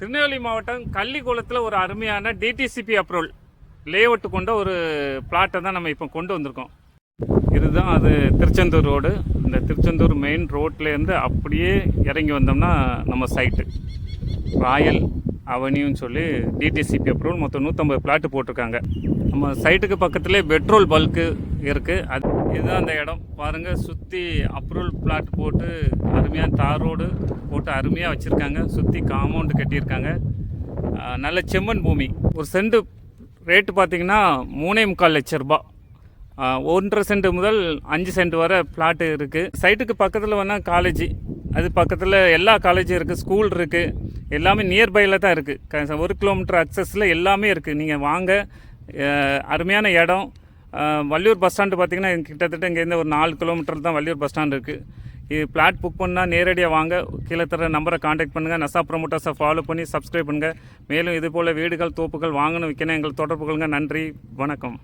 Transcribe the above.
திருநெல்வேலி மாவட்டம் கள்ளிக்குளத்தில் ஒரு அருமையான டிடிசிபி அப்ரூவல் லேஅவுட் கொண்ட ஒரு பிளாட்டை தான் நம்ம இப்போ கொண்டு வந்திருக்கோம். இதுதான் அது திருச்செந்தூர் ரோடு. இந்த திருச்செந்தூர் மெயின் ரோட்லேருந்து அப்படியே இறங்கி வந்தோம்னா நம்ம சைட்டு ராயல் அவென்யூன்னு சொல்லி டிடிசிபி அப்ரூவல் மொத்தம் 150 பிளாட்டு போட்டிருக்காங்க. நம்ம சைட்டுக்கு பக்கத்துலேயே பெட்ரோல் பல்க்கு இருக்குது. இதுதான் அந்த இடம் பாருங்கள். சுற்றி அப்ரூவல் பிளாட் போட்டு அருமையாக தார் ரோடு போட்டு அருமையாக வச்சுருக்காங்க. சுற்றி காம்பவுண்டு கட்டியிருக்காங்க. நல்ல செம்மண் பூமி. ஒரு சென்ட் ரேட்டு பார்த்திங்கன்னா 3.25 லட்சம் ரூபா. 1.5 சென்ட் முதல் 5 சென்ட் வரை பிளாட்டு இருக்குது. சைட்டுக்கு பக்கத்தில் வேணால் காலேஜ், அது பக்கத்தில் எல்லா காலேஜும் இருக்குது, ஸ்கூல் இருக்குது, எல்லாமே நியர்பையில் தான் இருக்குது. 1 கிலோமீட்டர் அக்சஸில் எல்லாமே இருக்குது. நீங்கள் வாங்க, அருமையான இடம். வள்ளியூர் பஸ் ஸ்டாண்டு பார்த்திங்கன்னா கிட்டத்தட்ட இங்கேருந்து ஒரு 4 கிலோமீட்டர் தான் வள்ளியூர் பஸ் ஸ்டாண்டு இருக்குது. இது பிளாட் புக் பண்ணால் நேரடியாக வாங்க. கீழே தர நம்பரை காண்டாக்ட் பண்ணுங்கள். நசா ப்ரொமோட்டர்ஸை ஃபாலோ பண்ணி சப்ஸ்கிரைப் பண்ணுங்கள். மேலும் இதுபோல் வீடுகள் தோப்புகள் வாங்கணும் விற்கணும் எங்களுக்கு தொடர்பு கொள்ளுங்கள். நன்றி, வணக்கம்.